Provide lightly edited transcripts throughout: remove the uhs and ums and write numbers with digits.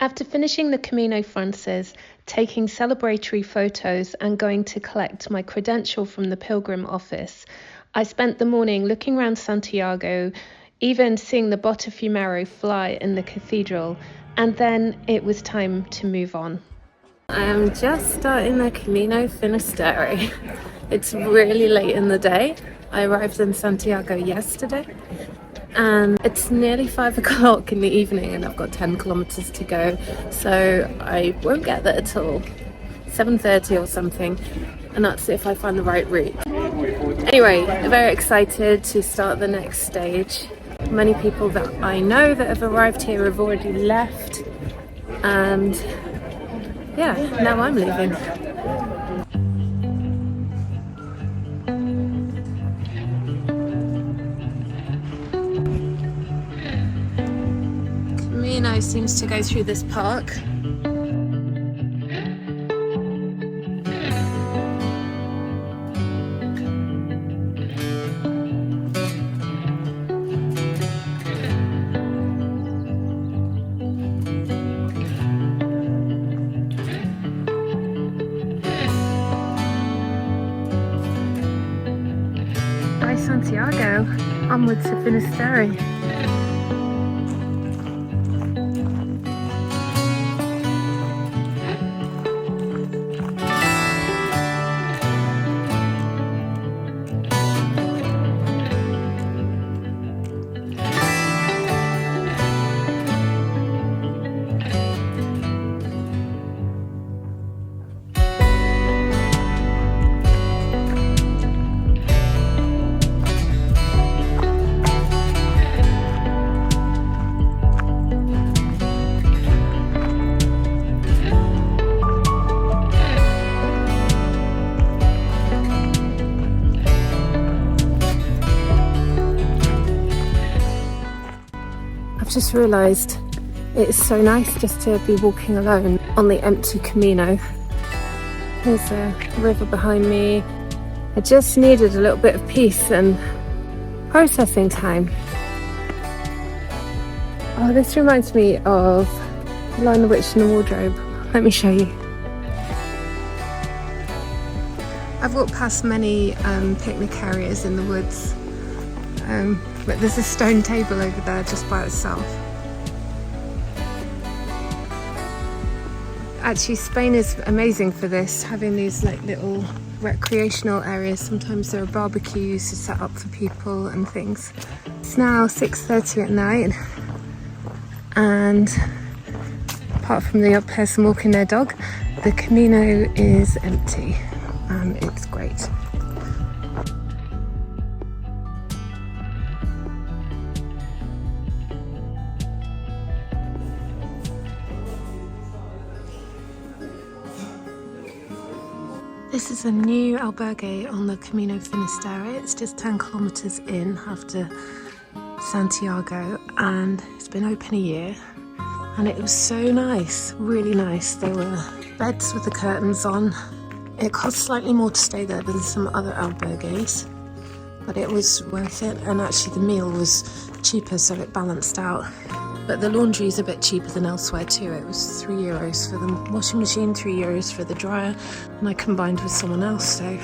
After finishing the Camino Frances, taking celebratory photos and going to collect my credential from the Pilgrim office, I spent the morning looking around Santiago, even seeing the Botafumeiro fly in the cathedral, and then it was time to move on. I am just starting the Camino Finisterre. It's really late in the day. I arrived in Santiago yesterday and it's nearly 5 o'clock in the evening and I've got 10 kilometers to go, so I won't get there till 7:30 or something, and that's if I find the right route. Anyway, very excited to start the next stage. Many people that I know that have arrived here have already left, and yeah, now I'm leaving. Camino seems to go through this park. By Santiago, onwards to Finisterre. Just realised it's so nice just to be walking alone on the empty Camino. There's a river behind me. I just needed a little bit of peace and processing time. Oh, this reminds me of The Lion, the Witch and the Wardrobe. Let me show you. I've walked past many picnic areas in the woods, but there's a stone table over there just by itself. Actually, Spain is amazing for this, having these like little recreational areas. Sometimes there are barbecues to set up for people and things. It's now 6:30 at night, and apart from the odd person walking their dog, the Camino is empty. It's great. This is a new albergue on the Camino Finisterre. It's just 10 kilometers in after Santiago, and it's been open a year, and it was so nice, really nice. There were beds with the curtains on. It cost slightly more to stay there than some other albergues, but it was worth it, and actually the meal was cheaper, so it balanced out. But the laundry is a bit cheaper than elsewhere too. It was €3 for the washing machine, €3 for the dryer, and I combined with someone else, so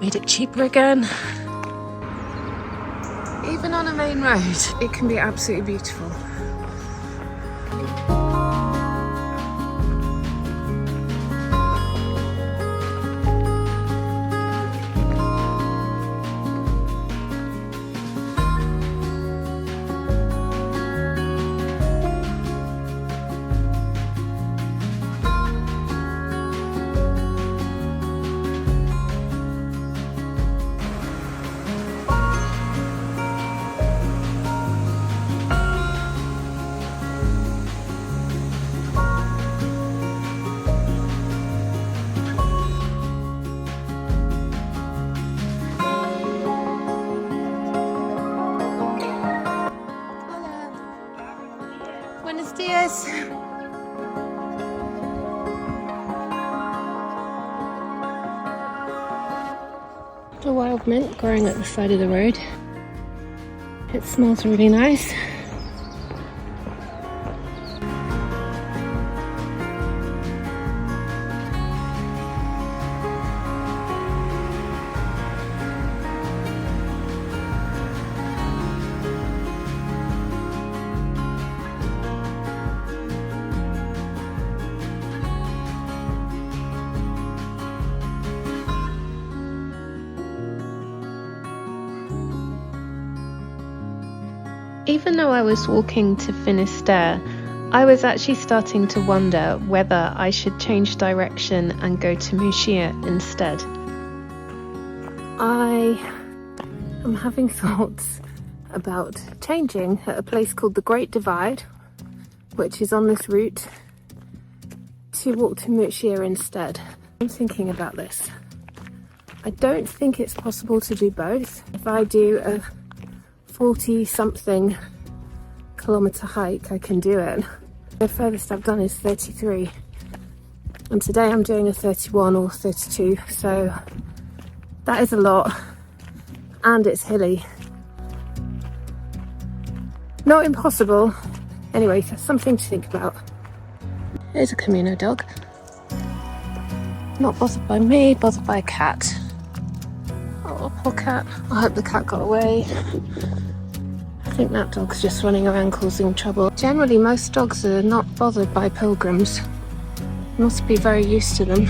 made it cheaper again. Even on a main road, it can be absolutely beautiful. Buenos dias. A wild mint growing at the side of the road. It smells really nice. Even though I was walking to Finisterre, I was actually starting to wonder whether I should change direction and go to Muxia instead. I am having thoughts about changing at a place called the Great Divide, which is on this route, to walk to Muxia instead. I'm thinking about this. I don't think it's possible to do both. If I do a 40-something kilometre hike, I can do it. The furthest I've done is 33, and today I'm doing a 31 or 32, so that is a lot, and it's hilly. Not impossible. Anyway, so something to think about. Here's a Camino dog. Not bothered by me, bothered by a cat. Oh, poor cat. I hope the cat got away. I think that dog's just running around causing trouble. Generally, most dogs are not bothered by pilgrims. Must be very used to them.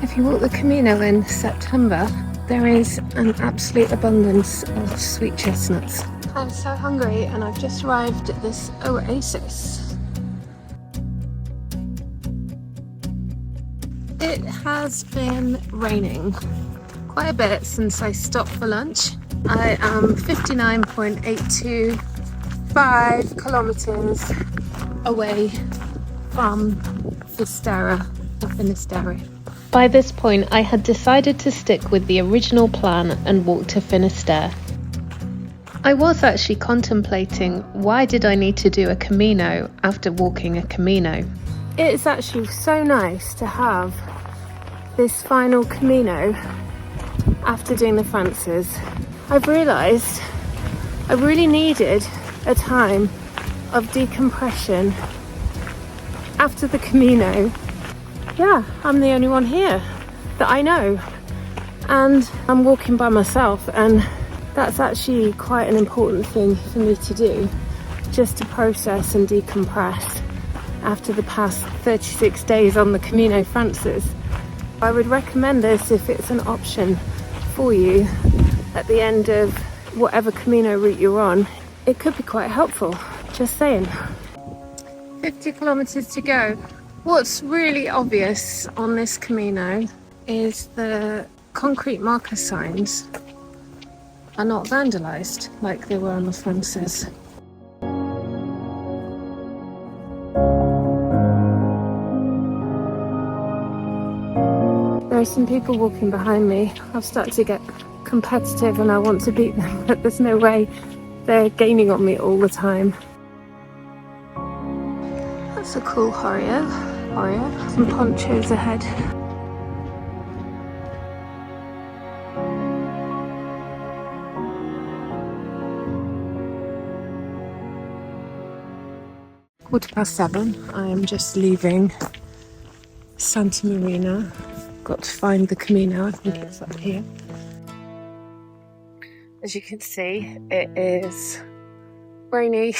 If you walk the Camino in September, there is an absolute abundance of sweet chestnuts. I'm so hungry and I've just arrived at this oasis. It has been raining quite a bit since I stopped for lunch. I am 59.825 kilometers away from Finisterre. By this point, I had decided to stick with the original plan and walk to Finisterre. I was actually contemplating, why did I need to do a Camino after walking a Camino? It's actually so nice to have this final Camino after doing the Frances. I've realised I really needed a time of decompression after the Camino. Yeah, I'm the only one here that I know, and I'm walking by myself, and that's actually quite an important thing for me to do, just to process and decompress after the past 36 days on the Camino Frances. I would recommend this if it's an option for you at the end of whatever Camino route you're on. It could be quite helpful, just saying. 50 kilometers to go. What's really obvious on this Camino is the concrete marker signs are not vandalised like they were on the Frances. There are some people walking behind me. I've started to get competitive and I want to beat them, but there's no way. They're gaining on me all the time. That's a cool Oreo. Some ponchos ahead. Quarter past 7. I am just leaving Santa Marina. Got to find the Camino. I think it's up here. As you can see, it is rainy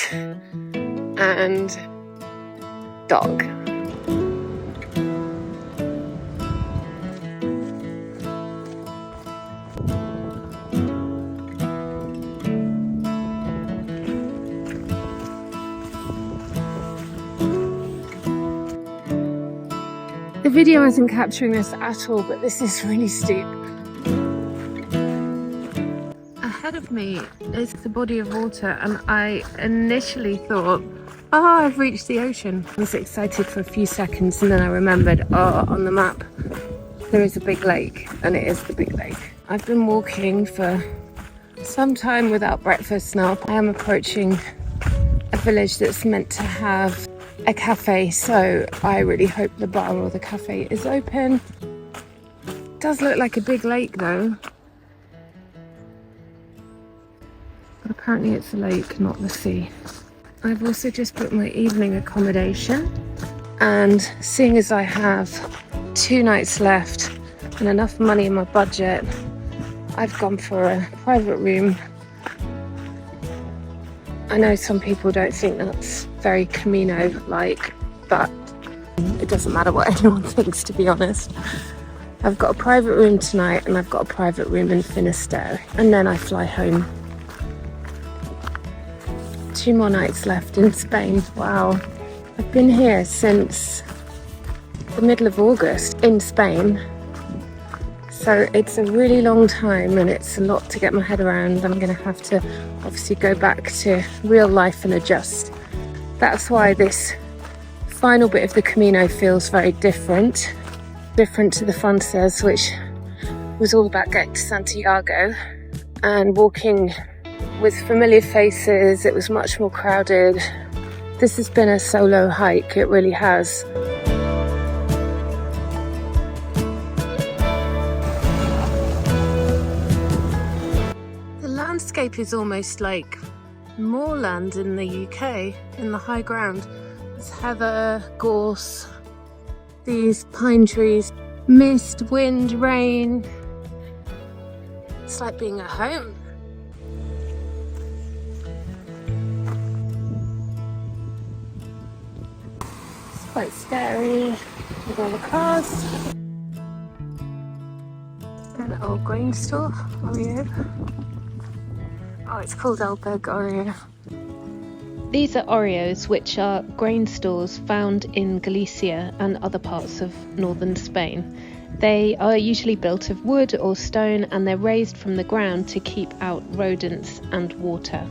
and dark. The video isn't capturing this at all, but this is really steep. Ahead of me is the body of water, and I initially thought, oh, I've reached the ocean. I was excited for a few seconds, and then I remembered, oh, on the map there is a big lake, and it is the big lake. I've been walking for some time without breakfast now. I am approaching a village that's meant to have a cafe, so I really hope the bar or the cafe is open. It does look like a big lake though, but apparently it's a lake, not the sea. I've also just booked my evening accommodation, and seeing as I have 2 nights left and enough money in my budget, I've gone for a private room. I know some people don't think that's very Camino-like, but it doesn't matter what anyone thinks, to be honest. I've got a private room tonight and I've got a private room in Finisterre, and then I fly home. 2 more nights left in Spain. Wow. I've been here since the middle of August in Spain. So it's a really long time and it's a lot to get my head around. I'm going to have to obviously go back to real life and adjust. That's why this final bit of the Camino feels very different to the Frances, which was all about getting to Santiago and walking with familiar faces. It was much more crowded. This has been a solo hike, it really has. The landscape is almost like moorland in the UK, in the high ground. There's heather, gorse, these pine trees, mist, wind, rain. It's like being at home. It's quite scary with all the cars. An old grain store, Oreo. Oh, it's called Albergue Oreo. These are Oreos, which are grain stores found in Galicia and other parts of northern Spain. They are usually built of wood or stone, and they're raised from the ground to keep out rodents and water.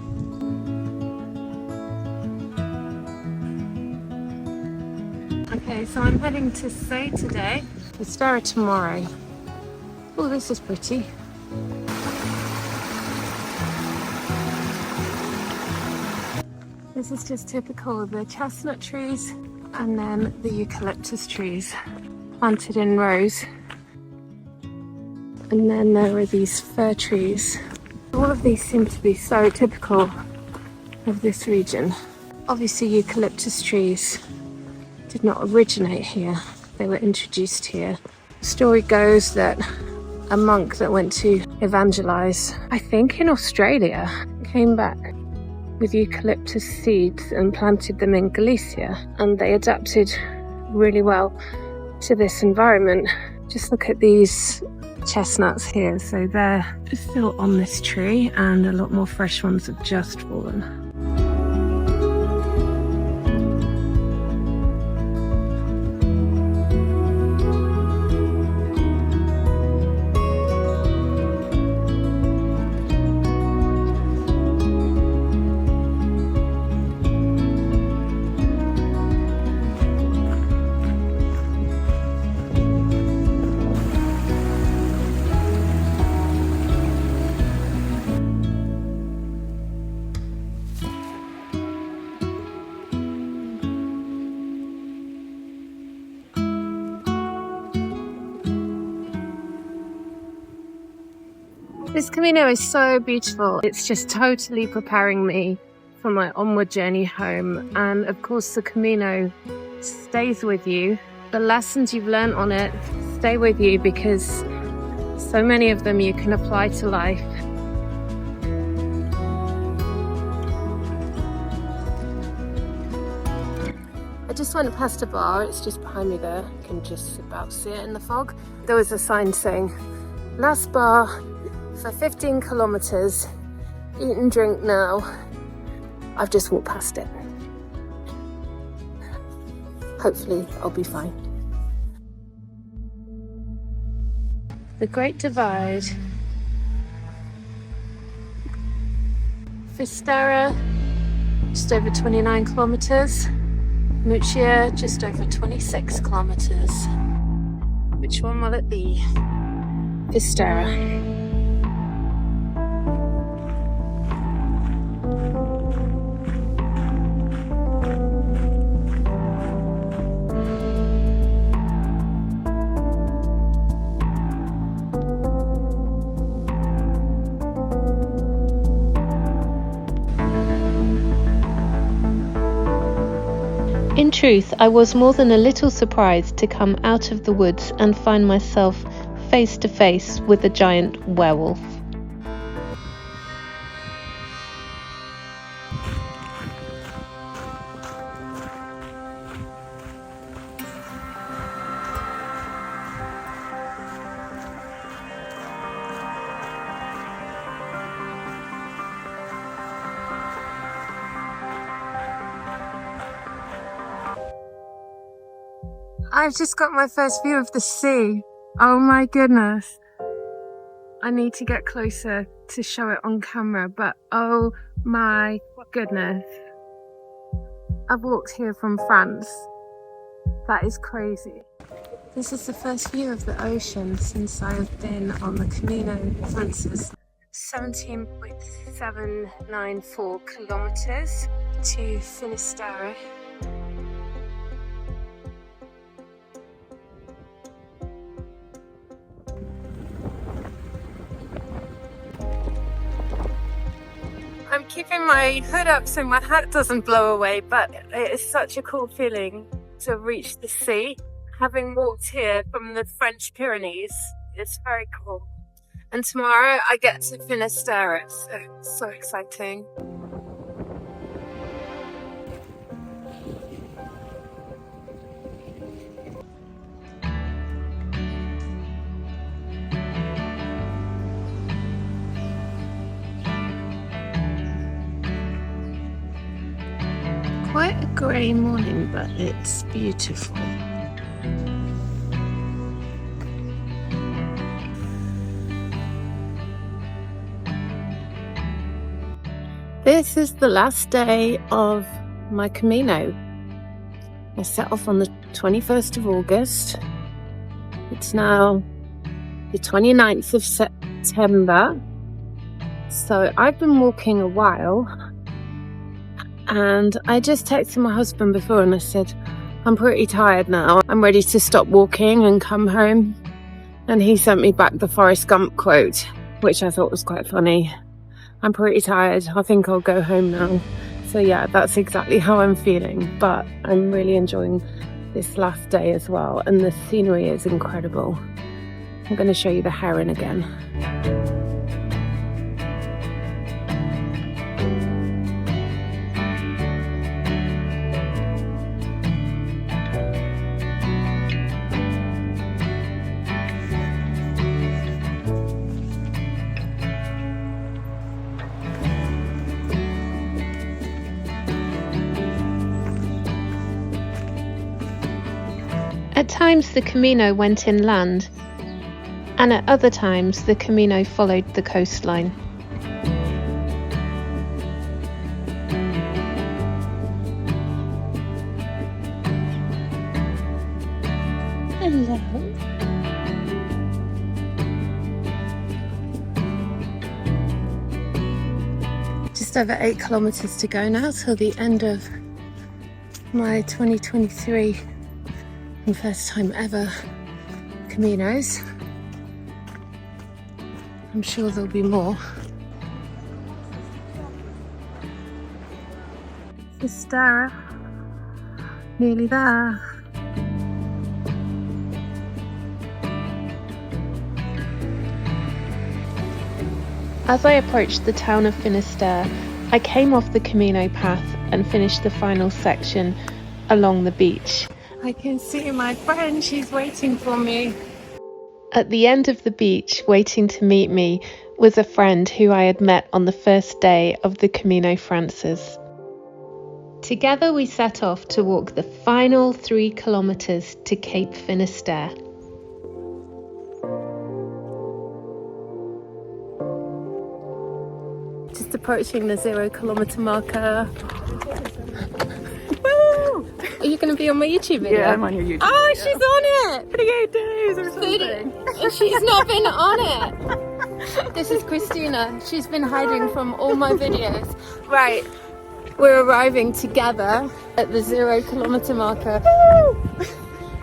Okay, so I'm heading to Say today, Fisterra tomorrow. Oh, this is pretty. This is just typical of the chestnut trees and then the eucalyptus trees planted in rows. And then there are these fir trees. All of these seem to be so typical of this region. Obviously eucalyptus trees did not originate here. They were introduced here. The story goes that a monk that went to evangelize, I think in Australia, came back with eucalyptus seeds and planted them in Galicia, and they adapted really well to this environment. Just look at these chestnuts here. So they're still on this tree and a lot more fresh ones have just fallen. This Camino is so beautiful. It's just totally preparing me for my onward journey home. And of course the Camino stays with you. The lessons you've learned on it stay with you, because so many of them you can apply to life. I just went past a bar, it's just behind me there. You can just about see it in the fog. There was a sign saying, last bar for 15 kilometers, eat and drink now. I've just walked past it. Hopefully I'll be fine. The Great Divide. Fisterra, just over 29 kilometers. Muxia, just over 26 kilometers. Which one will it be? Fisterra. In truth, I was more than a little surprised to come out of the woods and find myself face to face with a giant werewolf. I've just got my first view of the sea. Oh my goodness. I need to get closer to show it on camera, but oh my goodness. I've walked here from France. That is crazy. This is the first view of the ocean since I've been on the Camino Frances. 17.794 kilometers to Finisterre. I'm keeping my hood up so my hat doesn't blow away, but it is such a cool feeling to reach the sea. Having walked here from the French Pyrenees, it's very cool. And tomorrow I get to Finisterre, so it's so exciting. Quite a grey morning, but it's beautiful. This is the last day of my Camino. I set off on the 21st of August. It's now the 29th of September. So I've been walking a while. And I just texted my husband before and I said, I'm pretty tired now. I'm ready to stop walking and come home. And he sent me back the Forrest Gump quote, which I thought was quite funny. I'm pretty tired. I think I'll go home now. So yeah, that's exactly how I'm feeling. But I'm really enjoying this last day as well. And the scenery is incredible. I'm going to show you the heron again. At times the Camino went inland, and at other times the Camino followed the coastline. Hello. Just over 8 kilometers to go now till the end of my 2023 and first time ever Caminos. I'm sure there'll be more. Fisterra, nearly there. As I approached the town of Finisterre, I came off the Camino path and finished the final section along the beach. I can see my friend, she's waiting for me. At the end of the beach, waiting to meet me, was a friend who I had met on the first day of the Camino Frances. Together we set off to walk the final 3 kilometers to Cape Fisterra. Just approaching the 0 kilometer marker. Woo! Are you going to be on my YouTube video? Yeah, I'm on your YouTube video. Oh, she's on it! 38 days or something. She's not been on it. This is Christina. She's been hiding from all my videos. Right, we're arriving together at the 0 kilometer marker. Woo!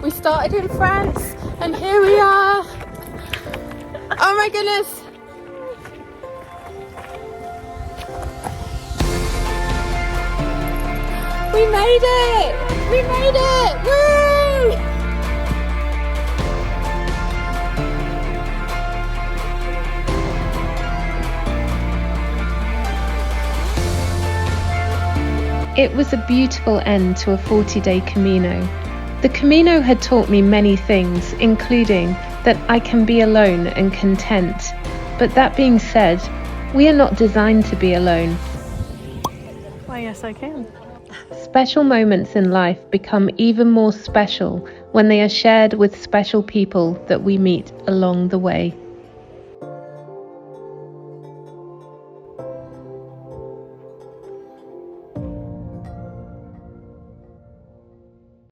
We started in France and here we are. Oh my goodness. We made it! We made it! Woo! It was a beautiful end to a 40-day Camino. The Camino had taught me many things, including that I can be alone and content. But that being said, we are not designed to be alone. Why, yes, I can. Special moments in life become even more special when they are shared with special people that we meet along the way.